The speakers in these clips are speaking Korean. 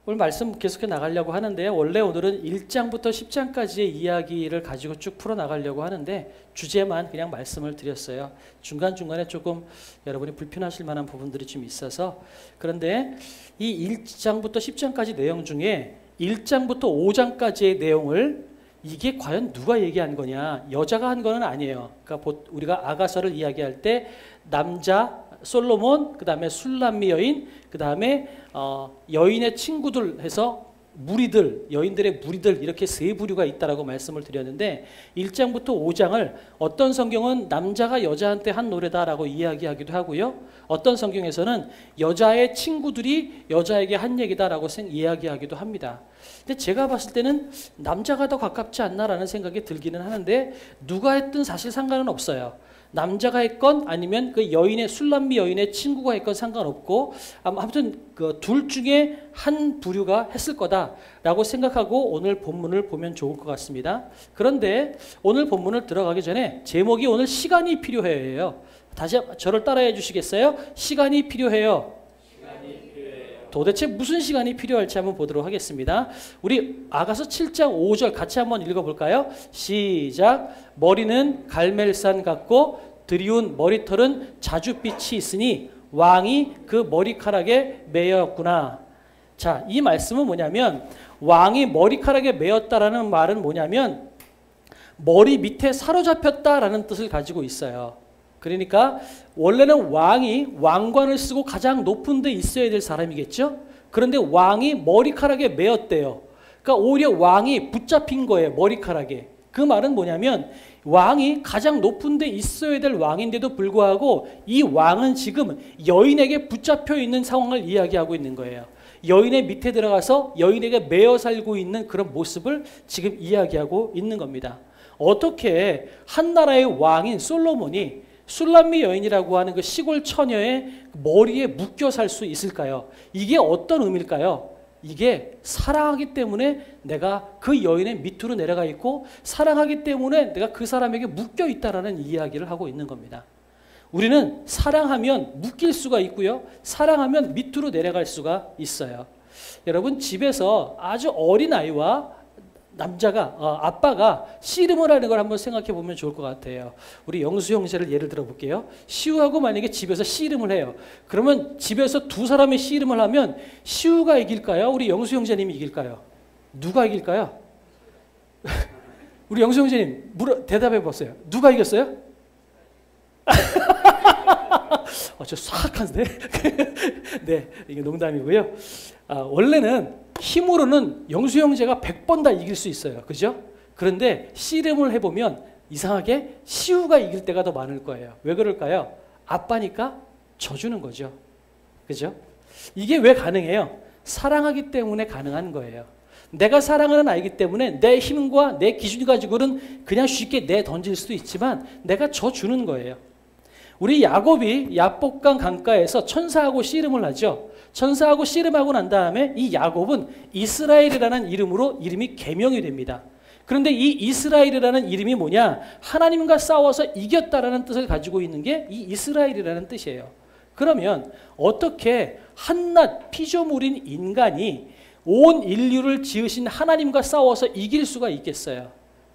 오늘 말씀 계속해 나가려고 하는데 원래 오늘은 1장부터 10장까지의 이야기를 가지고 쭉 풀어나가려고 하는데 주제만 그냥 말씀을 드렸어요. 중간중간에 조금 여러분이 불편하실 만한 부분들이 좀 있어서 그런데 이 1장부터 10장까지 내용 중에 1장부터 5장까지의 내용을 이게 과연 누가 얘기한 거냐? 여자가 한 거는 아니에요. 그러니까 우리가 아가서를 이야기할 때 남자 솔로몬, 그 다음에 술람미 여인, 그 다음에 여인의 친구들 해서 무리들, 여인들의 무리들 이렇게 세 부류가 있다라고 말씀을 드렸는데 1장부터 5장을 어떤 성경은 남자가 여자한테 한 노래다라고 이야기하기도 하고요. 어떤 성경에서는 여자의 친구들이 여자에게 한 얘기다라고 이야기하기도 합니다. 근데 제가 봤을 때는 남자가 더 가깝지 않나라는 생각이 들기는 하는데 누가 했든 사실 상관은 없어요. 남자가 했건 아니면 그 여인의 술람미 여인의 친구가 했건 상관없고 아무튼 그 둘 중에 한 부류가 했을 거다라고 생각하고 오늘 본문을 보면 좋을 것 같습니다. 그런데 오늘 본문을 들어가기 전에 제목이 오늘 시간이 필요해요. 다시 저를 따라해 주시겠어요? 시간이 필요해요. 도대체 무슨 시간이 필요할지 한번 보도록 하겠습니다. 우리 아가서 7장 5절 같이 한번 읽어볼까요? 시작. 머리는 갈멜산 같고 드리운 머리털은 자줏빛이 있으니 왕이 그 머리카락에 매였구나. 자, 이 말씀은 뭐냐면 왕이 머리카락에 매였다라는 말은 뭐냐면 머리 밑에 사로잡혔다라는 뜻을 가지고 있어요. 그러니까 원래는 왕이 왕관을 쓰고 가장 높은 데 있어야 될 사람이겠죠. 그런데 왕이 머리카락에 매었대요. 그러니까 오히려 왕이 붙잡힌 거예요. 머리카락에. 그 말은 뭐냐면 왕이 가장 높은 데 있어야 될 왕인데도 불구하고 이 왕은 지금 여인에게 붙잡혀 있는 상황을 이야기하고 있는 거예요. 여인의 밑에 들어가서 여인에게 매어 살고 있는 그런 모습을 지금 이야기하고 있는 겁니다. 어떻게 한 나라의 왕인 솔로몬이 술람미 여인이라고 하는 그 시골 처녀의 머리에 묶여 살 수 있을까요? 이게 어떤 의미일까요? 이게 사랑하기 때문에 내가 그 여인의 밑으로 내려가 있고 사랑하기 때문에 내가 그 사람에게 묶여 있다라는 이야기를 하고 있는 겁니다. 우리는 사랑하면 묶일 수가 있고요. 사랑하면 밑으로 내려갈 수가 있어요. 여러분 집에서 아주 어린 아이와 아빠가 씨름을 하는 걸 한번 생각해 보면 좋을 것 같아요. 우리 영수 형제를 예를 들어 볼게요. 시우하고 만약에 집에서 씨름을 해요. 그러면 집에서 두 사람의 씨름을 하면 시우가 이길까요? 우리 영수 형제님이 이길까요? 누가 이길까요? 우리 영수 형제님 대답해 보세요. 누가 이겼어요? 저 싹한데? 네, 이게 농담이고요. 원래는 힘으로는 영수 형제가 100번 다 이길 수 있어요. 그죠? 그런데 씨름을 해보면 이상하게 시우가 이길 때가 더 많을 거예요. 왜 그럴까요? 아빠니까 져주는 거죠. 그죠? 이게 왜 가능해요? 사랑하기 때문에 가능한 거예요. 내가 사랑하는 아이기 때문에 내 힘과 내 기준 가지고는 그냥 쉽게 내던질 수도 있지만 내가 져주는 거예요. 우리 야곱이 야복강 강가에서 천사하고 씨름을 하죠. 천사하고 씨름하고 난 다음에 이 야곱은 이스라엘이라는 이름이 개명이 됩니다. 그런데 이 이스라엘이라는 이름이 뭐냐? 하나님과 싸워서 이겼다라는 뜻을 가지고 있는 게 이 이스라엘이라는 뜻이에요. 그러면 어떻게 한낱 피조물인 인간이 온 인류를 지으신 하나님과 싸워서 이길 수가 있겠어요?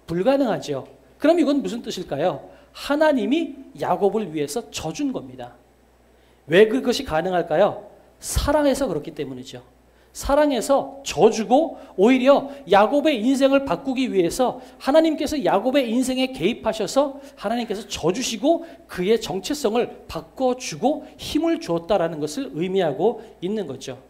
불가능하죠. 그럼 이건 무슨 뜻일까요? 하나님이 야곱을 위해서 져준 겁니다. 왜 그것이 가능할까요? 사랑해서 그렇기 때문이죠. 사랑해서 져주고 오히려 야곱의 인생을 바꾸기 위해서 하나님께서 야곱의 인생에 개입하셔서 하나님께서 져주시고 그의 정체성을 바꿔주고 힘을 주었다라는 것을 의미하고 있는 거죠.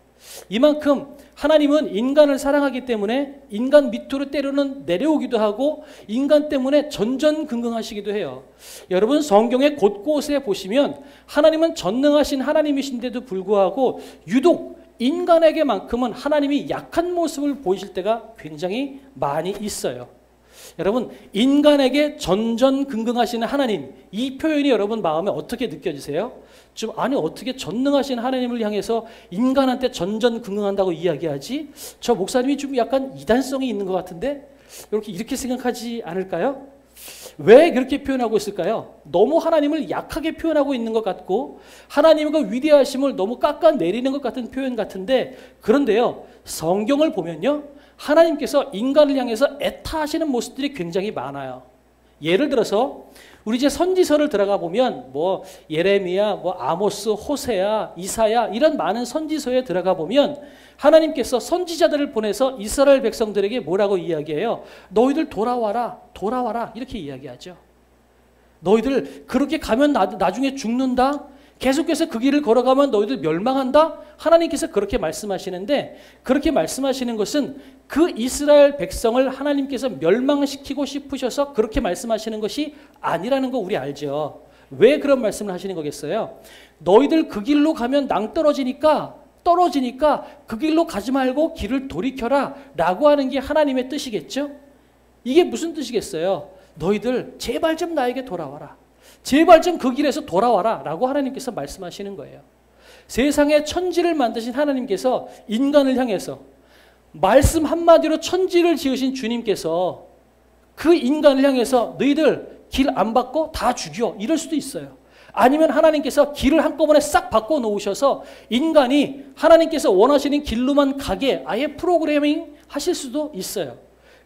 이만큼 하나님은 인간을 사랑하기 때문에 인간 밑으로 때로는 내려오기도 하고 인간 때문에 전전긍긍하시기도 해요. 여러분 성경의 곳곳에 보시면 하나님은 전능하신 하나님이신데도 불구하고 유독 인간에게만큼은 하나님이 약한 모습을 보이실 때가 굉장히 많이 있어요. 여러분 인간에게 전전긍긍하시는 하나님 이 표현이 여러분 마음에 어떻게 느껴지세요? 좀 아니 어떻게 전능하신 하나님을 향해서 인간한테 전전긍긍한다고 이야기하지? 저 목사님이 좀 약간 이단성이 있는 것 같은데 이렇게 생각하지 않을까요? 왜 그렇게 표현하고 있을까요? 너무 하나님을 약하게 표현하고 있는 것 같고 하나님과 위대하심을 너무 깎아내리는 것 같은 표현 같은데, 그런데요, 성경을 보면요, 하나님께서 인간을 향해서 애타하시는 모습들이 굉장히 많아요. 예를 들어서 우리 이제 선지서를 들어가 보면 뭐 예레미야, 뭐 아모스, 호세야, 이사야 이런 많은 선지서에 들어가 보면 하나님께서 선지자들을 보내서 이스라엘 백성들에게 뭐라고 이야기해요? 너희들 돌아와라, 돌아와라 이렇게 이야기하죠. 너희들 그렇게 가면 나중에 죽는다. 계속해서 그 길을 걸어가면 너희들 멸망한다. 하나님께서 그렇게 말씀하시는데, 그렇게 말씀하시는 것은 그 이스라엘 백성을 하나님께서 멸망시키고 싶으셔서 그렇게 말씀하시는 것이 아니라는 거 우리 알죠. 왜 그런 말씀을 하시는 거겠어요? 너희들 그 길로 가면 낭떠러지니까 그 길로 가지 말고 길을 돌이켜라 라고 하는 게 하나님의 뜻이겠죠. 이게 무슨 뜻이겠어요? 너희들 제발 좀 나에게 돌아와라, 제발 좀 그 길에서 돌아와라 라고 하나님께서 말씀하시는 거예요. 세상에 천지를 만드신 하나님께서 인간을 향해서 말씀 한마디로 천지를 지으신 주님께서 그 인간을 향해서 너희들 길 안 받고 다 죽여 이럴 수도 있어요. 아니면 하나님께서 길을 한꺼번에 싹 바꿔 놓으셔서 인간이 하나님께서 원하시는 길로만 가게 아예 프로그래밍 하실 수도 있어요.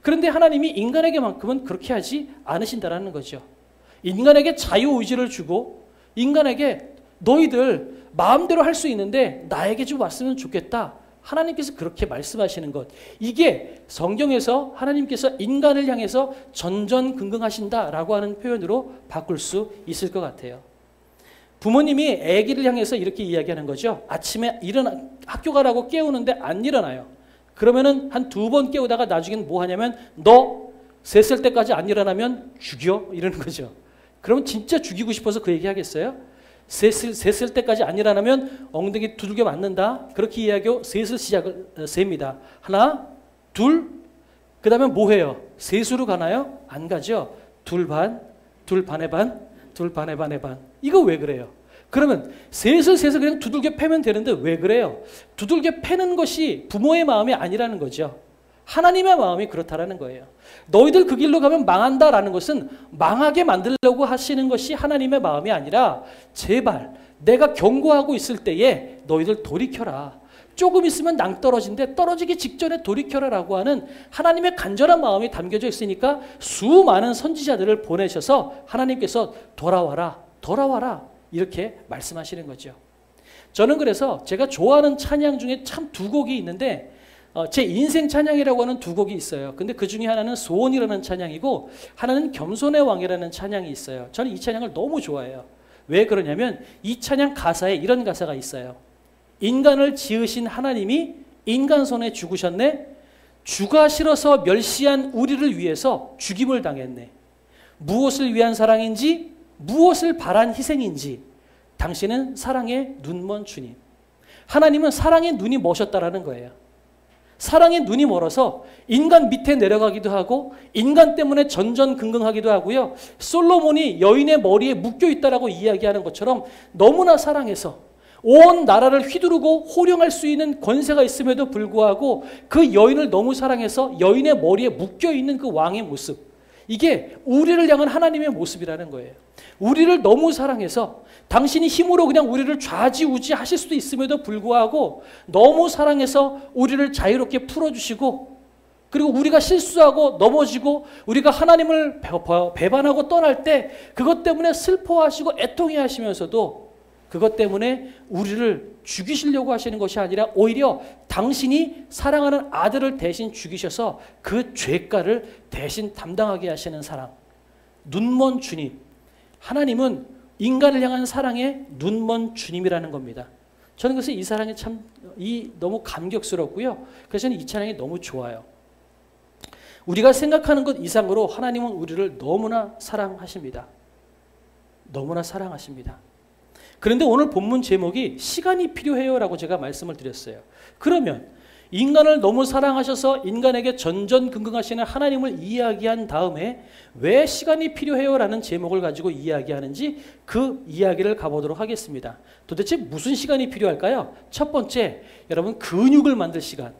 그런데 하나님이 인간에게만큼은 그렇게 하지 않으신다라는 거죠. 인간에게 자유의지를 주고 인간에게 너희들 마음대로 할 수 있는데 나에게 좀 왔으면 좋겠다. 하나님께서 그렇게 말씀하시는 것. 이게 성경에서 하나님께서 인간을 향해서 전전긍긍하신다라고 하는 표현으로 바꿀 수 있을 것 같아요. 부모님이 아기를 향해서 이렇게 이야기하는 거죠. 아침에 학교 가라고 깨우는데 안 일어나요. 그러면은 한 2번 깨우다가 나중에는 뭐 하냐면 너 3살 때까지 안 일어나면 죽여 이러는 거죠. 그러면 진짜 죽이고 싶어서 그 얘기 하겠어요? 3살 때까지 안 일어나면 엉덩이 두들겨 맞는다. 그렇게 이야기하고 셋을 시작을 셉니다. 하나, 둘, 그 다음에 뭐 해요? 셋으로 가나요? 안 가죠. 둘 반, 둘 반의 반, 둘 반의 반의 반. 이거 왜 그래요? 그러면 셋을 그냥 두들겨 패면 되는데 왜 그래요? 두들겨 패는 것이 부모의 마음이 아니라는 거죠. 하나님의 마음이 그렇다라는 거예요. 너희들 그 길로 가면 망한다라는 것은 망하게 만들려고 하시는 것이 하나님의 마음이 아니라 제발 내가 경고하고 있을 때에 너희들 돌이켜라. 조금 있으면 낭떠러진데 떨어지기 직전에 돌이켜라라고 하는 하나님의 간절한 마음이 담겨져 있으니까 수많은 선지자들을 보내셔서 하나님께서 돌아와라, 돌아와라 이렇게 말씀하시는 거죠. 저는 그래서 제가 좋아하는 찬양 중에 참 2곡이 있는데 제 인생 찬양이라고 하는 2곡이 있어요. 근데 그 중에 하나는 소원이라는 찬양이고 하나는 겸손의 왕이라는 찬양이 있어요. 저는 이 찬양을 너무 좋아해요. 왜 그러냐면 이 찬양 가사에 이런 가사가 있어요. 인간을 지으신 하나님이 인간 손에 죽으셨네. 주가 싫어서 멸시한 우리를 위해서 죽임을 당했네. 무엇을 위한 사랑인지 무엇을 바란 희생인지 당신은 사랑의 눈먼 주님. 하나님은 사랑의 눈이 머셨다라는 거예요. 사랑의 눈이 멀어서 인간 밑에 내려가기도 하고 인간 때문에 전전긍긍하기도 하고요. 솔로몬이 여인의 머리에 묶여 있다라고 이야기하는 것처럼 너무나 사랑해서 온 나라를 휘두르고 호령할 수 있는 권세가 있음에도 불구하고 그 여인을 너무 사랑해서 여인의 머리에 묶여 있는 그 왕의 모습. 이게 우리를 향한 하나님의 모습이라는 거예요. 우리를 너무 사랑해서 당신이 힘으로 그냥 우리를 좌지우지 하실 수도 있음에도 불구하고 너무 사랑해서 우리를 자유롭게 풀어주시고 그리고 우리가 실수하고 넘어지고 우리가 하나님을 배반하고 떠날 때 그것 때문에 슬퍼하시고 애통해 하시면서도 그것 때문에 우리를 죽이시려고 하시는 것이 아니라 오히려 당신이 사랑하는 아들을 대신 죽이셔서 그 죄가를 대신 담당하게 하시는 사랑. 눈먼 주님. 하나님은 인간을 향한 사랑의 눈먼 주님이라는 겁니다. 저는 그래서 이 사랑이 너무 감격스럽고요. 그래서 저는 이 찬양이 너무 좋아요. 우리가 생각하는 것 이상으로 하나님은 우리를 너무나 사랑하십니다. 너무나 사랑하십니다. 그런데 오늘 본문 제목이 시간이 필요해요라고 제가 말씀을 드렸어요. 그러면 인간을 너무 사랑하셔서 인간에게 전전긍긍하시는 하나님을 이야기한 다음에 왜 시간이 필요해요라는 제목을 가지고 이야기하는지 그 이야기를 가보도록 하겠습니다. 도대체 무슨 시간이 필요할까요? 첫 번째, 여러분 근육을 만들 시간.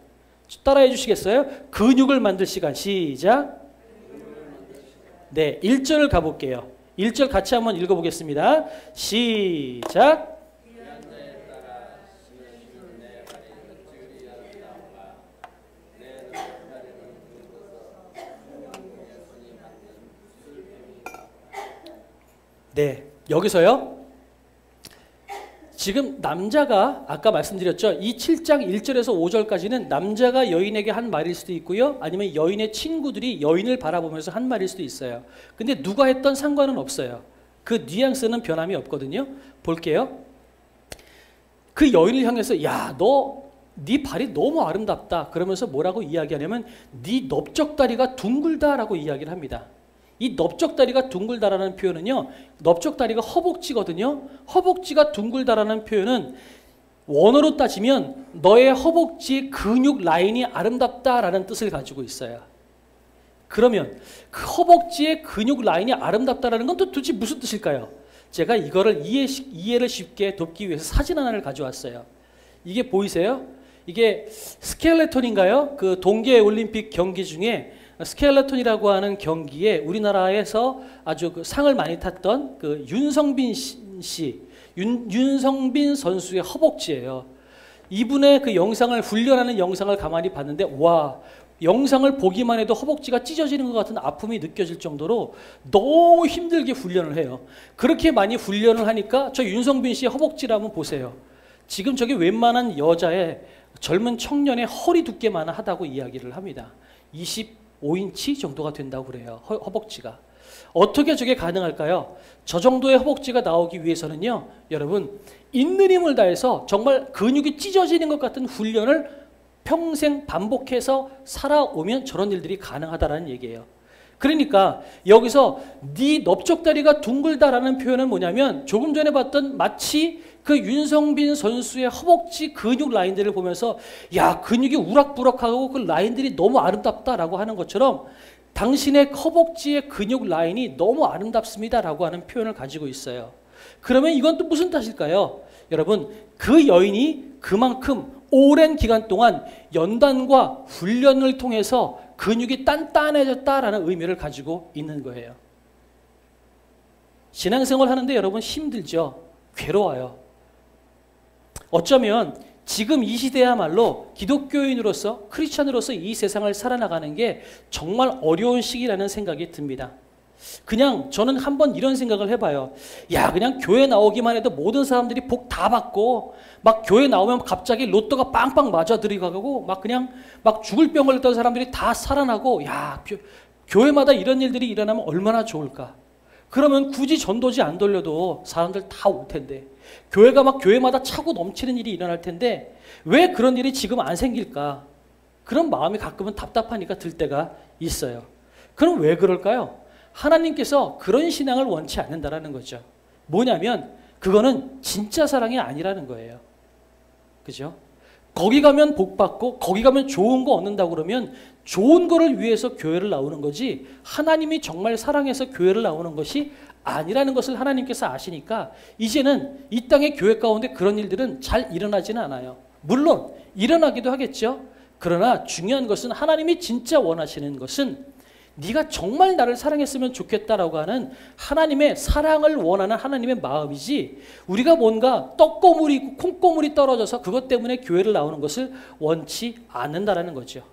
따라해 주시겠어요? 근육을 만들 시간. 시작. 네, 1절을 가볼게요. 1절 같이 한번 읽어보겠습니다. 시작. 네, 여기서요. 지금 남자가 아까 말씀드렸죠. 이 7장 1절에서 5절까지는 남자가 여인에게 한 말일 수도 있고요. 아니면 여인의 친구들이 여인을 바라보면서 한 말일 수도 있어요. 근데 누가 했던 상관은 없어요. 그 뉘앙스는 변함이 없거든요. 볼게요. 그 여인을 향해서 야, 네 발이 너무 아름답다. 그러면서 뭐라고 이야기하냐면 네 넓적다리가 둥글다라고 이야기를 합니다. 이 넓적다리가 둥글다라는 표현은요. 넓적다리가 허벅지거든요. 허벅지가 둥글다라는 표현은 원어로 따지면 너의 허벅지의 근육 라인이 아름답다라는 뜻을 가지고 있어요. 그러면 그 허벅지의 근육 라인이 아름답다라는 건 또 도대체 무슨 뜻일까요? 제가 이거를 이해를 쉽게 돕기 위해서 사진 하나를 가져왔어요. 이게 보이세요? 이게 스켈레톤인가요? 그 동계올림픽 경기 중에 스켈레톤이라고 하는 경기에 우리나라에서 아주 그 상을 많이 탔던 그 윤성빈 선수의 허벅지예요. 이분의 그 영상을 훈련하는 영상을 가만히 봤는데 와, 영상을 보기만 해도 허벅지가 찢어지는 것 같은 아픔이 느껴질 정도로 너무 힘들게 훈련을 해요. 그렇게 많이 훈련을 하니까 저 윤성빈 씨의 허벅지를 한번 보세요. 지금 저게 웬만한 여자의 젊은 청년의 허리 두께만 하다고 이야기를 합니다. 25인치 정도가 된다고 그래요. 허벅지가. 어떻게 저게 가능할까요? 저 정도의 허벅지가 나오기 위해서는요. 여러분 있는 힘을 다해서 정말 근육이 찢어지는 것 같은 훈련을 평생 반복해서 살아오면 저런 일들이 가능하다는 얘기예요. 그러니까 여기서 네 넓적다리가 둥글다라는 표현은 뭐냐면 조금 전에 봤던 마치 그 윤성빈 선수의 허벅지 근육 라인들을 보면서 야, 근육이 우락부락하고 그 라인들이 너무 아름답다라고 하는 것처럼 당신의 허벅지의 근육 라인이 너무 아름답습니다라고 하는 표현을 가지고 있어요. 그러면 이건 또 무슨 뜻일까요? 여러분, 그 여인이 그만큼 오랜 기간 동안 연단과 훈련을 통해서 근육이 단단해졌다라는 의미를 가지고 있는 거예요. 신앙생활 하는데 여러분 힘들죠? 괴로워요. 어쩌면 지금 이 시대야말로 기독교인으로서 크리스찬으로서 이 세상을 살아나가는 게 정말 어려운 시기라는 생각이 듭니다. 그냥 저는 한번 이런 생각을 해봐요. 야, 그냥 교회 나오기만 해도 모든 사람들이 복 다 받고 막 교회 나오면 갑자기 로또가 빵빵 맞아 들어가고 막 그냥 막 죽을 병을 냈던 사람들이 다 살아나고 야, 교회마다 이런 일들이 일어나면 얼마나 좋을까. 그러면 굳이 전도지 안 돌려도 사람들 다 올 텐데 교회가 막 교회마다 차고 넘치는 일이 일어날 텐데 왜 그런 일이 지금 안 생길까. 그런 마음이 가끔은 답답하니까 들 때가 있어요. 그럼 왜 그럴까요? 하나님께서 그런 신앙을 원치 않는다라는 거죠. 뭐냐면 그거는 진짜 사랑이 아니라는 거예요. 그죠? 거기 가면 복 받고 거기 가면 좋은 거 얻는다고 그러면 좋은 거를 위해서 교회를 나오는 거지 하나님이 정말 사랑해서 교회를 나오는 것이 아니라는 것을 하나님께서 아시니까 이제는 이 땅의 교회 가운데 그런 일들은 잘 일어나지는 않아요. 물론 일어나기도 하겠죠. 그러나 중요한 것은 하나님이 진짜 원하시는 것은 네가 정말 나를 사랑했으면 좋겠다라고 하는 하나님의 사랑을 원하는 하나님의 마음이지 우리가 뭔가 떡고물이 있고 콩고물이 떨어져서 그것 때문에 교회를 나오는 것을 원치 않는다라는 거죠.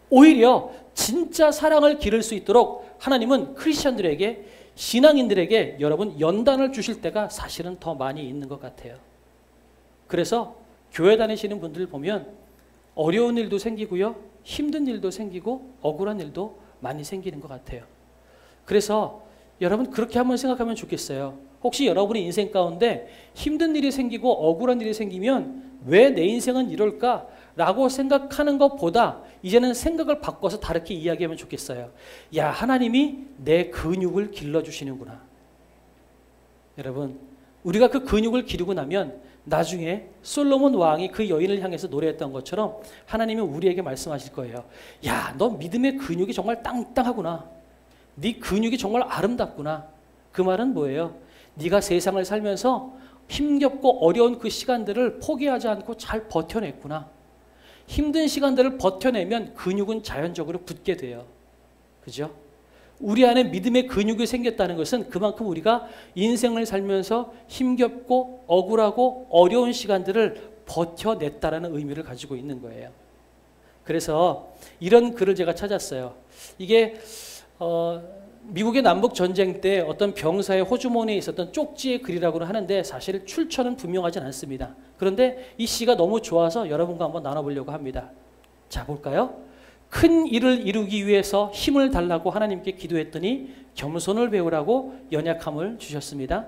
오히려 진짜 사랑을 기를 수 있도록 하나님은 크리스천들에게 신앙인들에게 여러분 연단을 주실 때가 사실은 더 많이 있는 것 같아요. 그래서 교회 다니시는 분들 보면 어려운 일도 생기고요. 힘든 일도 생기고 억울한 일도 많이 생기는 것 같아요. 그래서 여러분 그렇게 한번 생각하면 좋겠어요. 혹시 여러분의 인생 가운데 힘든 일이 생기고 억울한 일이 생기면 왜 내 인생은 이럴까? 라고 생각하는 것보다 이제는 생각을 바꿔서 다르게 이야기하면 좋겠어요. 야, 하나님이 내 근육을 길러주시는구나. 여러분, 우리가 그 근육을 기르고 나면 나중에 솔로몬 왕이 그 여인을 향해서 노래했던 것처럼 하나님은 우리에게 말씀하실 거예요. 야, 너 믿음의 근육이 정말 땅땅하구나. 네 근육이 정말 아름답구나. 그 말은 뭐예요? 네가 세상을 살면서 힘겹고 어려운 그 시간들을 포기하지 않고 잘 버텨냈구나. 힘든 시간들을 버텨내면 근육은 자연적으로 붙게 돼요. 그죠? 우리 안에 믿음의 근육이 생겼다는 것은 그만큼 우리가 인생을 살면서 힘겹고 억울하고 어려운 시간들을 버텨냈다라는 의미를 가지고 있는 거예요. 그래서 이런 글을 제가 찾았어요. 이게 미국의 남북 전쟁 때 어떤 병사의 호주머니에 있었던 쪽지의 글이라고는 하는데 사실 출처는 분명하진 않습니다. 그런데 이 시가 너무 좋아서 여러분과 한번 나눠보려고 합니다. 자, 볼까요? 큰 일을 이루기 위해서 힘을 달라고 하나님께 기도했더니 겸손을 배우라고 연약함을 주셨습니다.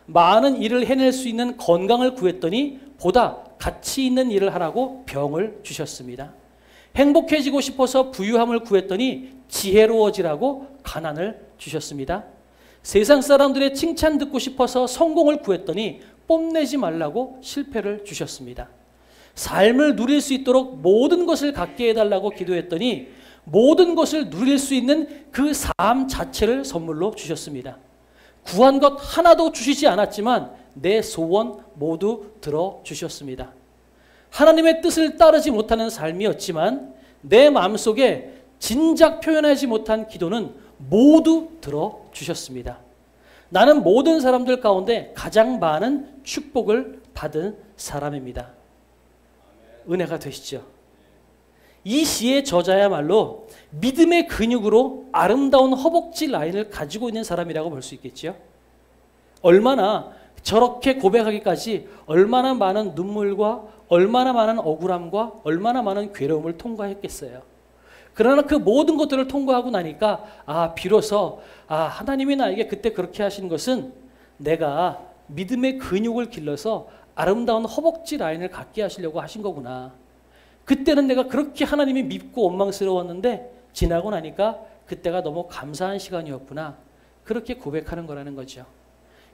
많은 일을 해낼 수 있는 건강을 구했더니 보다 가치 있는 일을 하라고 병을 주셨습니다. 행복해지고 싶어서 부유함을 구했더니 지혜로워지라고 가난을 주셨습니다. 세상 사람들의 칭찬 듣고 싶어서 성공을 구했더니 뽐내지 말라고 실패를 주셨습니다. 삶을 누릴 수 있도록 모든 것을 갖게 해달라고 기도했더니 모든 것을 누릴 수 있는 그 삶 자체를 선물로 주셨습니다. 구한 것 하나도 주시지 않았지만 내 소원 모두 들어주셨습니다. 하나님의 뜻을 따르지 못하는 삶이었지만 내 마음속에 진작 표현하지 못한 기도는 모두 들어주셨습니다. 나는 모든 사람들 가운데 가장 많은 축복을 받은 사람입니다. 은혜가 되시죠? 이 시의 저자야말로 믿음의 근육으로 아름다운 허벅지 라인을 가지고 있는 사람이라고 볼 수 있겠죠. 얼마나 저렇게 고백하기까지 얼마나 많은 눈물과 얼마나 많은 억울함과 얼마나 많은 괴로움을 통과했겠어요. 그러나 그 모든 것들을 통과하고 나니까 비로소 하나님이 나에게 그때 그렇게 하신 것은 내가 믿음의 근육을 길러서 아름다운 허벅지 라인을 갖게 하시려고 하신 거구나. 그때는 내가 그렇게 하나님이 밉고 원망스러웠는데 지나고 나니까 그때가 너무 감사한 시간이었구나. 그렇게 고백하는 거라는 거죠.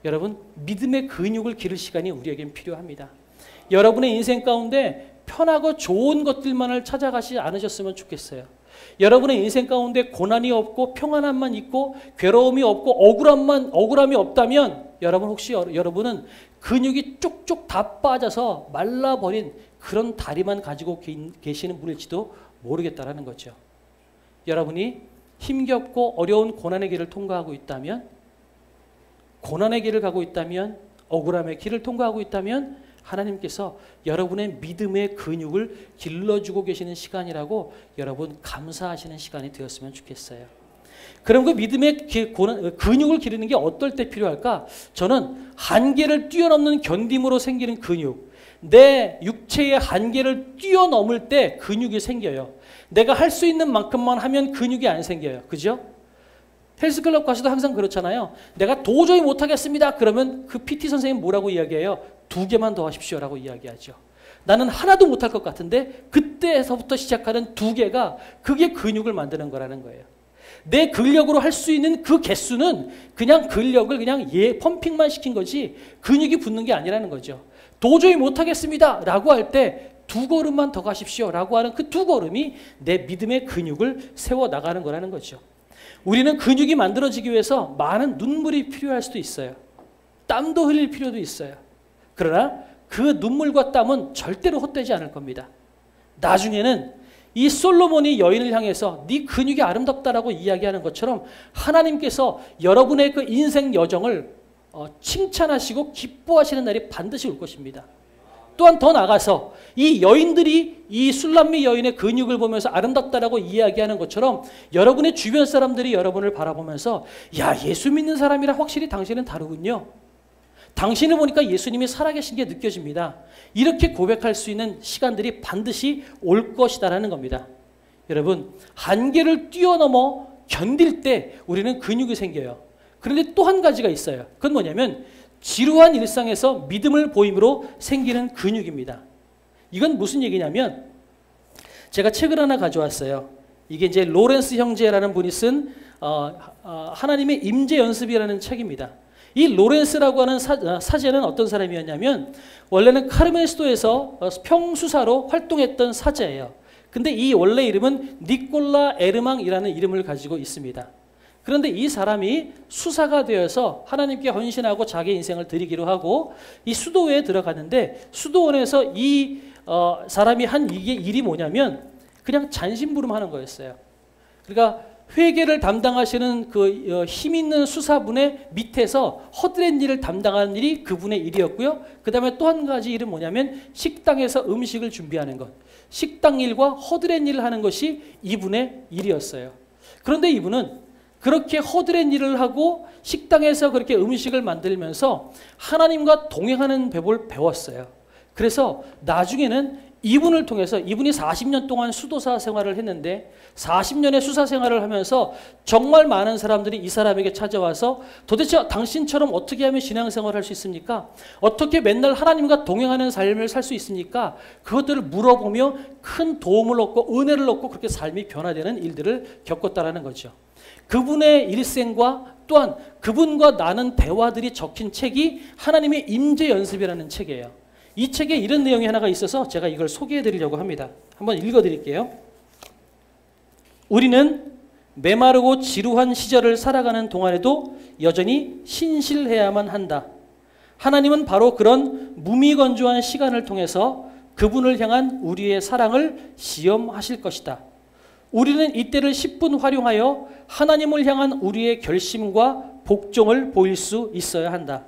여러분, 믿음의 근육을 기를 시간이 우리에겐 필요합니다. 여러분의 인생 가운데 편하고 좋은 것들만을 찾아가지 않으셨으면 좋겠어요. 여러분의 인생 가운데 고난이 없고 평안함만 있고 괴로움이 없고 억울함이 없다면 여러분은 근육이 쪽쪽 다 빠져서 말라버린 그런 다리만 가지고 계시는 분일지도 모르겠다라는 거죠. 여러분이 힘겹고 어려운 고난의 길을 통과하고 있다면, 고난의 길을 가고 있다면, 억울함의 길을 통과하고 있다면 하나님께서 여러분의 믿음의 근육을 길러주고 계시는 시간이라고 여러분 감사하시는 시간이 되었으면 좋겠어요. 그럼 그 믿음의 근육을 기르는 게 어떨 때 필요할까? 저는 한계를 뛰어넘는 견딤으로 생기는 근육, 내 육체의 한계를 뛰어넘을 때 근육이 생겨요. 내가 할 수 있는 만큼만 하면 근육이 안 생겨요. 그죠? 헬스클럽 가서도 항상 그렇잖아요. 내가 도저히 못하겠습니다. 그러면 그 PT 선생님 뭐라고 이야기해요? 2개만 더 하십시오라고 이야기하죠. 나는 하나도 못할 것 같은데 그때서부터 시작하는 2개가 그게 근육을 만드는 거라는 거예요. 내 근력으로 할 수 있는 그 개수는 그냥 근력을 그냥 펌핑만 시킨 거지 근육이 붙는 게 아니라는 거죠. 도저히 못하겠습니다 라고 할 때 2걸음만 더 가십시오 라고 하는 그 2걸음이 내 믿음의 근육을 세워나가는 거라는 거죠. 우리는 근육이 만들어지기 위해서 많은 눈물이 필요할 수도 있어요. 땀도 흘릴 필요도 있어요. 그러나 그 눈물과 땀은 절대로 헛되지 않을 겁니다. 나중에는 이 솔로몬이 여인을 향해서 네 근육이 아름답다라고 이야기하는 것처럼 하나님께서 여러분의 그 인생 여정을 칭찬하시고 기뻐하시는 날이 반드시 올 것입니다. 또한 더 나아가서 이 여인들이 이 술람미 여인의 근육을 보면서 아름답다라고 이야기하는 것처럼 여러분의 주변 사람들이 여러분을 바라보면서 야, 예수 믿는 사람이라 확실히 당신은 다르군요. 당신을 보니까 예수님이 살아계신 게 느껴집니다. 이렇게 고백할 수 있는 시간들이 반드시 올 것이다라는 겁니다. 여러분, 한계를 뛰어넘어 견딜 때 우리는 근육이 생겨요. 그런데 또 한 가지가 있어요. 그건 뭐냐면 지루한 일상에서 믿음을 보임으로 생기는 근육입니다. 이건 무슨 얘기냐면 제가 책을 하나 가져왔어요. 이게 이제 로렌스 형제라는 분이 쓴 하나님의 임재 연습이라는 책입니다. 이 로렌스라고 하는 사제는 어떤 사람이었냐면 원래는 카르멘스도에서 평수사로 활동했던 사제예요. 근데 이 원래 이름은 니콜라 에르망이라는 이름을 가지고 있습니다. 그런데 이 사람이 수사가 되어서 하나님께 헌신하고 자기 인생을 드리기로 하고 이 수도원에 들어갔는데 수도원에서 이 사람이 한 이게 일이 뭐냐면 그냥 잔심부름하는 거였어요. 그러니까 회계를 담당하시는 그 힘 있는 수사분의 밑에서 허드렛 일을 담당하는 일이 그분의 일이었고요. 그 다음에 또 한 가지 일은 뭐냐면 식당에서 음식을 준비하는 것. 식당 일과 허드렛 일을 하는 것이 이분의 일이었어요. 그런데 이분은 그렇게 허드렛 일을 하고 식당에서 그렇게 음식을 만들면서 하나님과 동행하는 법을 배웠어요. 그래서 나중에는 이분을 통해서 이분이 40년 동안 수도사 생활을 했는데 40년의 수사 생활을 하면서 정말 많은 사람들이 이 사람에게 찾아와서 도대체 당신처럼 어떻게 하면 신앙생활을 할 수 있습니까? 어떻게 맨날 하나님과 동행하는 삶을 살 수 있습니까? 그것들을 물어보며 큰 도움을 얻고 은혜를 얻고 그렇게 삶이 변화되는 일들을 겪었다라는 거죠. 그분의 일생과 또한 그분과 나눈 대화들이 적힌 책이 하나님의 임재 연습이라는 책이에요. 이 책에 이런 내용이 하나가 있어서 제가 이걸 소개해 드리려고 합니다. 한번 읽어 드릴게요. 우리는 메마르고 지루한 시절을 살아가는 동안에도 여전히 신실해야만 한다. 하나님은 바로 그런 무미건조한 시간을 통해서 그분을 향한 우리의 사랑을 시험하실 것이다. 우리는 이때를 10분 활용하여 하나님을 향한 우리의 결심과 복종을 보일 수 있어야 한다.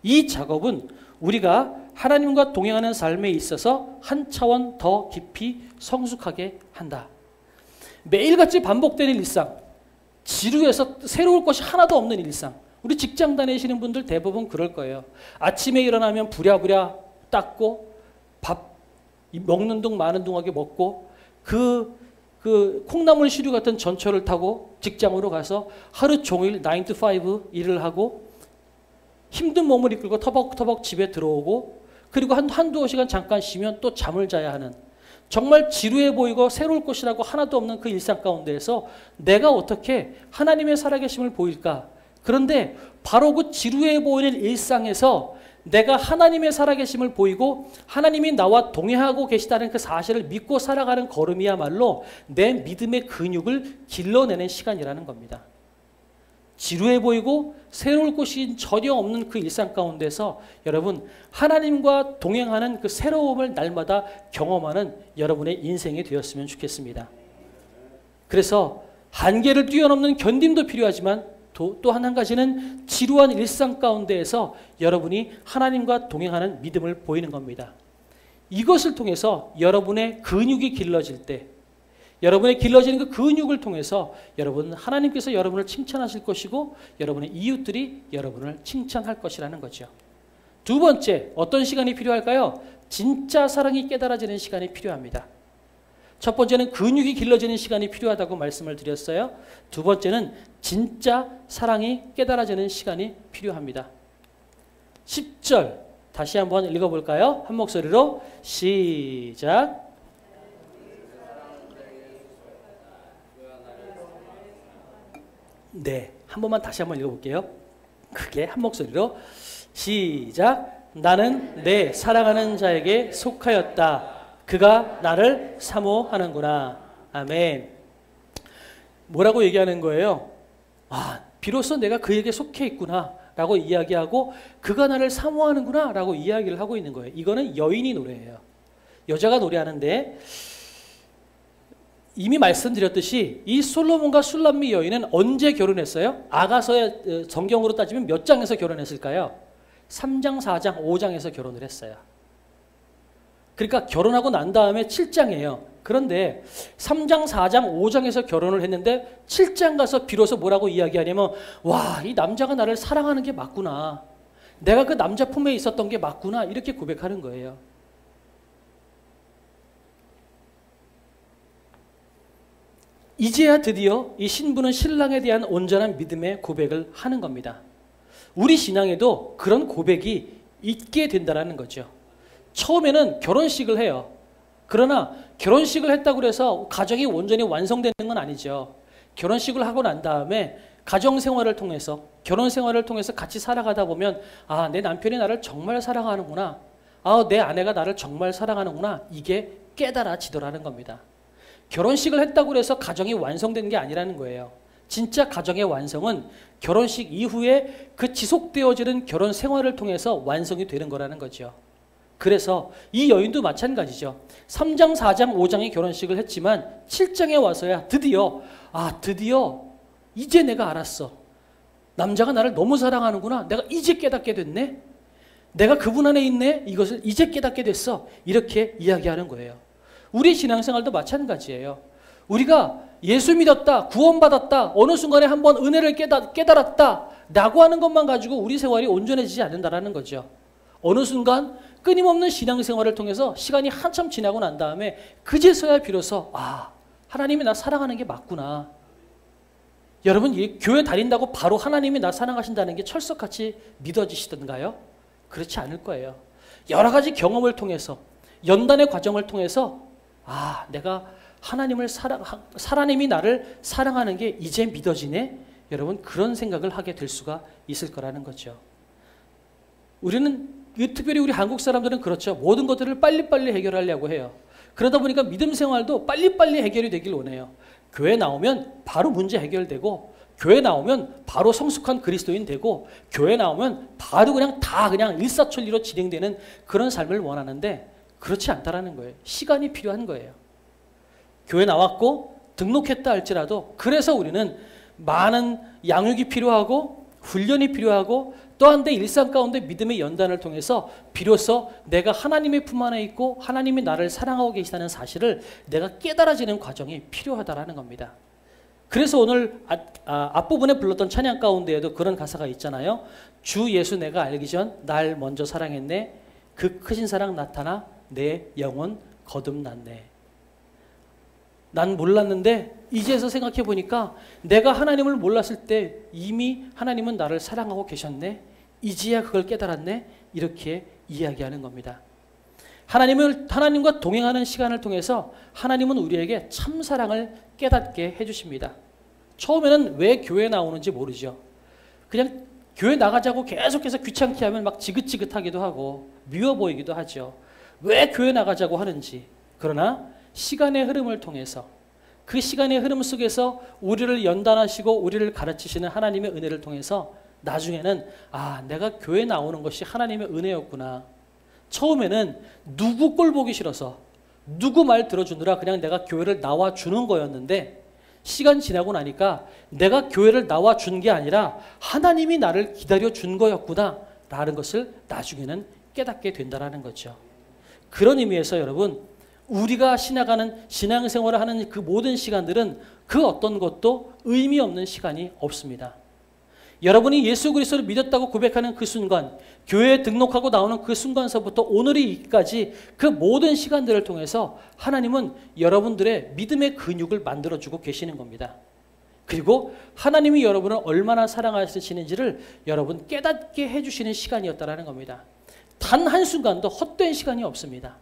이 작업은 우리가 하나님과 동행하는 삶에 있어서 한 차원 더 깊이 성숙하게 한다. 매일같이 반복되는 일상, 지루해서 새로울 것이 하나도 없는 일상. 우리 직장 다니시는 분들 대부분 그럴 거예요. 아침에 일어나면 부랴부랴 닦고 밥 먹는 둥 마는 둥하게 먹고 그 콩나물 시루 같은 전철을 타고 직장으로 가서 하루 종일 9 to 5 일을 하고 힘든 몸을 이끌고 터벅터벅 집에 들어오고 그리고 한두 시간 잠깐 쉬면 또 잠을 자야 하는 정말 지루해 보이고 새로울 것이라고 하나도 없는 그 일상 가운데에서 내가 어떻게 하나님의 살아계심을 보일까? 그런데 바로 그 지루해 보이는 일상에서 내가 하나님의 살아계심을 보이고 하나님이 나와 동행하고 계시다는 그 사실을 믿고 살아가는 걸음이야말로 내 믿음의 근육을 길러내는 시간이라는 겁니다. 지루해 보이고 새로울 것이 전혀 없는 그 일상 가운데서 여러분 하나님과 동행하는 그 새로움을 날마다 경험하는 여러분의 인생이 되었으면 좋겠습니다. 그래서 한계를 뛰어넘는 견딤도 필요하지만 또 한 가지는 지루한 일상 가운데에서 여러분이 하나님과 동행하는 믿음을 보이는 겁니다. 이것을 통해서 여러분의 근육이 길러질 때 여러분의 길러지는 그 근육을 통해서 여러분 하나님께서 여러분을 칭찬하실 것이고 여러분의 이웃들이 여러분을 칭찬할 것이라는 거죠. 두 번째, 어떤 시간이 필요할까요? 진짜 사랑이 깨달아지는 시간이 필요합니다. 첫 번째는 근육이 길러지는 시간이 필요하다고 말씀을 드렸어요. 두 번째는 진짜 사랑이 깨달아지는 시간이 필요합니다. 10절 다시 한번 읽어볼까요? 한 목소리로 시작. 네, 한 번만 다시 한번 읽어볼게요. 크게 한 목소리로 시작. 나는 내 사랑하는 자에게 속하였다. 그가 나를 사모하는구나. 아멘. 뭐라고 얘기하는 거예요? 아, 비로소 내가 그에게 속해 있구나 라고 이야기하고 그가 나를 사모하는구나 라고 이야기를 하고 있는 거예요. 이거는 여인이 노래예요. 여자가 노래하는데 이미 말씀드렸듯이 이 솔로몬과 술람미 여인은 언제 결혼했어요? 아가서의 성경으로 따지면 몇 장에서 결혼했을까요? 3장, 4장, 5장에서 결혼을 했어요. 그러니까 결혼하고 난 다음에 7장이에요. 그런데 3장, 4장, 5장에서 결혼을 했는데 7장 가서 비로소 뭐라고 이야기하냐면 와, 이 남자가 나를 사랑하는 게 맞구나. 내가 그 남자 품에 있었던 게 맞구나. 이렇게 고백하는 거예요. 이제야 드디어 이 신부는 신랑에 대한 온전한 믿음의 고백을 하는 겁니다. 우리 신앙에도 그런 고백이 있게 된다는 거죠. 처음에는 결혼식을 해요. 그러나 결혼식을 했다고 해서 가정이 온전히 완성되는 건 아니죠. 결혼식을 하고 난 다음에 가정생활을 통해서 결혼생활을 통해서 같이 살아가다 보면 아, 내 남편이 나를 정말 사랑하는구나. 아, 내 아내가 나를 정말 사랑하는구나. 이게 깨달아지더라는 겁니다. 결혼식을 했다고 해서 가정이 완성된 게 아니라는 거예요. 진짜 가정의 완성은 결혼식 이후에 그 지속되어지는 결혼 생활을 통해서 완성이 되는 거라는 거죠. 그래서 이 여인도 마찬가지죠. 3장, 4장, 5장의 결혼식을 했지만 7장에 와서야 드디어 이제 내가 알았어. 남자가 나를 너무 사랑하는구나. 내가 이제 깨닫게 됐네. 내가 그분 안에 있네. 이것을 이제 깨닫게 됐어. 이렇게 이야기하는 거예요. 우리 신앙생활도 마찬가지예요. 우리가 예수 믿었다, 구원받았다, 어느 순간에 한번 은혜를 깨달았다 라고 하는 것만 가지고 우리 생활이 온전해지지 않는다라는 거죠. 어느 순간 끊임없는 신앙생활을 통해서 시간이 한참 지나고 난 다음에 그제서야 비로소 하나님이 나 사랑하는 게 맞구나. 여러분, 교회 다닌다고 바로 하나님이 나 사랑하신다는 게 철석같이 믿어지시던가요? 그렇지 않을 거예요. 여러 가지 경험을 통해서, 연단의 과정을 통해서 내가 하나님이 나를 사랑하는 게 이제 믿어지네? 여러분, 그런 생각을 하게 될 수가 있을 거라는 거죠. 특별히 우리 한국 사람들은 그렇죠. 모든 것들을 빨리빨리 해결하려고 해요. 그러다 보니까 믿음 생활도 빨리빨리 해결이 되길 원해요. 교회 나오면 바로 문제 해결되고, 교회 나오면 바로 성숙한 그리스도인 되고, 교회 나오면 바로 그냥 일사천리로 진행되는 그런 삶을 원하는데 그렇지 않다라는 거예요. 시간이 필요한 거예요. 교회 나왔고 등록했다 할지라도 그래서 우리는 많은 양육이 필요하고 훈련이 필요하고 또한 내 일상 가운데 믿음의 연단을 통해서 비로소 내가 하나님의 품 안에 있고 하나님이 나를 사랑하고 계시다는 사실을 내가 깨달아지는 과정이 필요하다라는 겁니다. 그래서 오늘 앞부분에 불렀던 찬양 가운데에도 그런 가사가 있잖아요. 주 예수 내가 알기 전 날 먼저 사랑했네. 그 크신 사랑 나타나 내 영혼 거듭났네. 난 몰랐는데 이제서 생각해 보니까 내가 하나님을 몰랐을 때 이미 하나님은 나를 사랑하고 계셨네. 이제야 그걸 깨달았네. 이렇게 이야기하는 겁니다. 하나님과 동행하는 시간을 통해서 하나님은 우리에게 참 사랑을 깨닫게 해주십니다. 처음에는 왜 교회 나오는지 모르죠. 그냥 교회 나가자고 계속해서 귀찮게 하면 막 지긋지긋하기도 하고 미워 보이기도 하죠. 왜 교회 나가자고 하는지. 그러나 시간의 흐름을 통해서 그 시간의 흐름 속에서 우리를 연단하시고 우리를 가르치시는 하나님의 은혜를 통해서 나중에는 내가 교회 나오는 것이 하나님의 은혜였구나. 처음에는 누구 꼴 보기 싫어서 누구 말 들어주느라 그냥 내가 교회를 나와주는 거였는데 시간 지나고 나니까 내가 교회를 나와준 게 아니라 하나님이 나를 기다려준 거였구나 라는 것을 나중에는 깨닫게 된다는 거죠. 그런 의미에서 여러분, 우리가 지나가는 신앙생활을 하는 그 모든 시간들은 그 어떤 것도 의미 없는 시간이 없습니다. 여러분이 예수 그리스도를 믿었다고 고백하는 그 순간, 교회에 등록하고 나오는 그 순간서부터 오늘이기까지 그 모든 시간들을 통해서 하나님은 여러분들의 믿음의 근육을 만들어주고 계시는 겁니다. 그리고 하나님이 여러분을 얼마나 사랑하시는지를 여러분 깨닫게 해주시는 시간이었다는 겁니다. 단 한순간도 헛된 시간이 없습니다.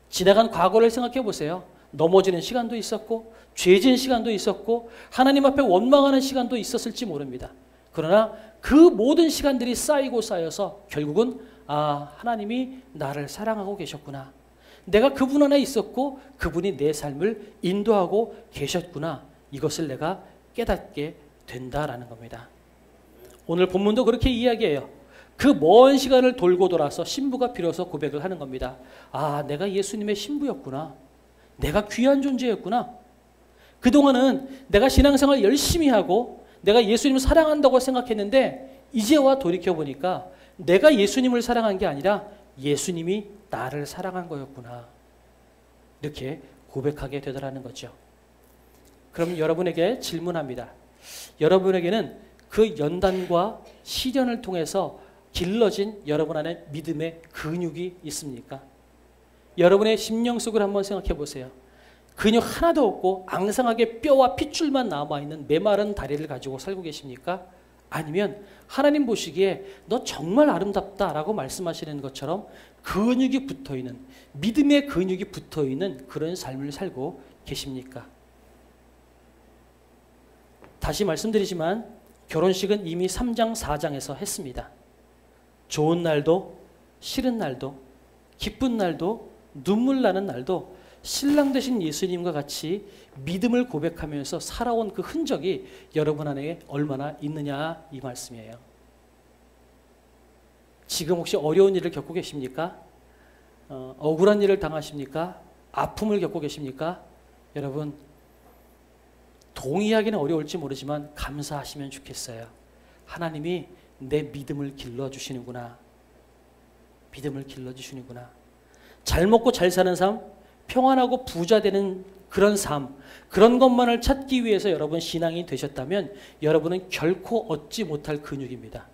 지나간 과거를 생각해 보세요. 넘어지는 시간도 있었고 죄진 시간도 있었고 하나님 앞에 원망하는 시간도 있었을지 모릅니다. 그러나 그 모든 시간들이 쌓이고 쌓여서 결국은 하나님이 나를 사랑하고 계셨구나. 내가 그분 안에 있었고 그분이 내 삶을 인도하고 계셨구나. 이것을 내가 깨닫게 된다라는 겁니다. 오늘 본문도 그렇게 이야기해요. 그 먼 시간을 돌고 돌아서 신부가 비로소 고백을 하는 겁니다. 내가 예수님의 신부였구나. 내가 귀한 존재였구나. 그동안은 내가 신앙생활 열심히 하고 내가 예수님을 사랑한다고 생각했는데 이제와 돌이켜보니까 내가 예수님을 사랑한 게 아니라 예수님이 나를 사랑한 거였구나. 이렇게 고백하게 되더라는 거죠. 그럼 여러분에게 질문합니다. 여러분에게는 그 연단과 시련을 통해서 길러진 여러분 안에 믿음의 근육이 있습니까? 여러분의 심령 속을 한번 생각해 보세요. 근육 하나도 없고 앙상하게 뼈와 핏줄만 남아있는 메마른 다리를 가지고 살고 계십니까? 아니면 하나님 보시기에 너 정말 아름답다라고 말씀하시는 것처럼 근육이 붙어있는, 믿음의 근육이 붙어있는 그런 삶을 살고 계십니까? 다시 말씀드리지만 결혼식은 이미 3장 4장에서 했습니다. 좋은 날도 싫은 날도 기쁜 날도 눈물 나는 날도 신랑 되신 예수님과 같이 믿음을 고백하면서 살아온 그 흔적이 여러분 안에 얼마나 있느냐 이 말씀이에요. 지금 혹시 어려운 일을 겪고 계십니까? 억울한 일을 당하십니까? 아픔을 겪고 계십니까? 여러분, 동의하기는 어려울지 모르지만 감사하시면 좋겠어요. 하나님이 내 믿음을 길러주시는구나. 믿음을 길러주시는구나. 잘 먹고 잘 사는 삶, 평안하고 부자 되는 그런 삶, 그런 것만을 찾기 위해서 여러분 신앙이 되셨다면 여러분은 결코 얻지 못할 근육입니다.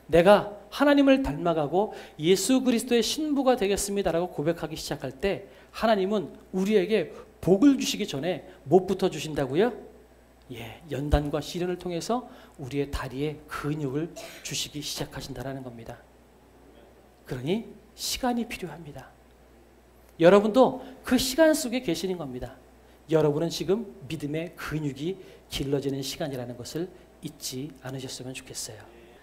내가 하나님을 닮아가고 예수 그리스도의 신부가 되겠습니다라고 고백하기 시작할 때 하나님은 우리에게 복을 주시기 전에 못부터 주신다고요? 예, 연단과 시련을 통해서 우리의 다리에 근육을 주시기 시작하신다라는 겁니다. 그러니 시간이 필요합니다. 여러분도 그 시간 속에 계시는 겁니다. 여러분은 지금 믿음의 근육이 길러지는 시간이라는 것을 잊지 않으셨으면 좋겠어요.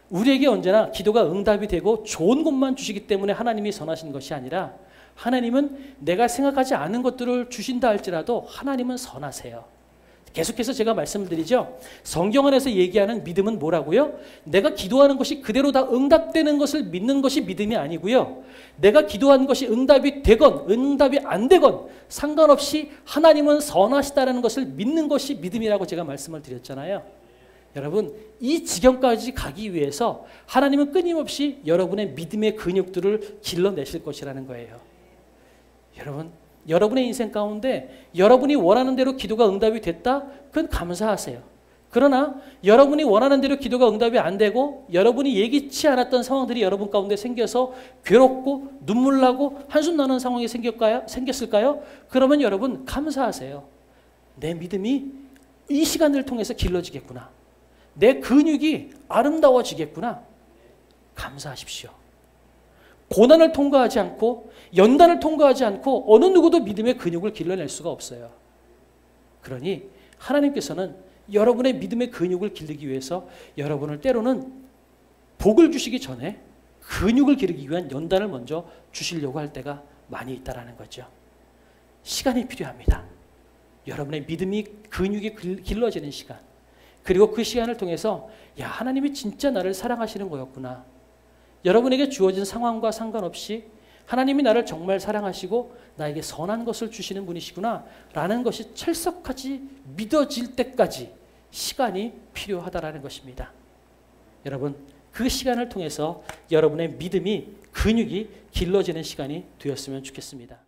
우리에게 언제나 기도가 응답이 되고 좋은 것만 주시기 때문에 하나님이 선하신 것이 아니라 하나님은 내가 생각하지 않은 것들을 주신다 할지라도 하나님은 선하세요. 계속해서 제가 말씀을 드리죠. 성경 안에서 얘기하는 믿음은 뭐라고요? 내가 기도하는 것이 그대로 다 응답되는 것을 믿는 것이 믿음이 아니고요. 내가 기도한 것이 응답이 되건 응답이 안 되건 상관없이 하나님은 선하시다는 것을 믿는 것이 믿음이라고 제가 말씀을 드렸잖아요. 여러분, 이 지경까지 가기 위해서 하나님은 끊임없이 여러분의 믿음의 근육들을 길러내실 것이라는 거예요. 여러분, 여러분의 인생 가운데 여러분이 원하는 대로 기도가 응답이 됐다? 그건 감사하세요. 그러나 여러분이 원하는 대로 기도가 응답이 안 되고 여러분이 예기치 않았던 상황들이 여러분 가운데 생겨서 괴롭고 눈물 나고 한숨 나는 상황이 생겼을까요? 그러면 여러분 감사하세요. 내 믿음이 이 시간을 통해서 길러지겠구나. 내 근육이 아름다워지겠구나. 감사하십시오. 고난을 통과하지 않고 연단을 통과하지 않고 어느 누구도 믿음의 근육을 길러낼 수가 없어요. 그러니 하나님께서는 여러분의 믿음의 근육을 기르기 위해서 여러분을 때로는 복을 주시기 전에 근육을 기르기 위한 연단을 먼저 주시려고 할 때가 많이 있다는 거죠. 시간이 필요합니다. 여러분의 믿음이 근육이 길러지는 시간. 그리고 그 시간을 통해서 야, 하나님이 진짜 나를 사랑하시는 거였구나. 여러분에게 주어진 상황과 상관없이 하나님이 나를 정말 사랑하시고 나에게 선한 것을 주시는 분이시구나 라는 것이 철석같이 믿어질 때까지 시간이 필요하다라는 것입니다. 여러분, 그 시간을 통해서 여러분의 믿음이 근육이 길러지는 시간이 되었으면 좋겠습니다.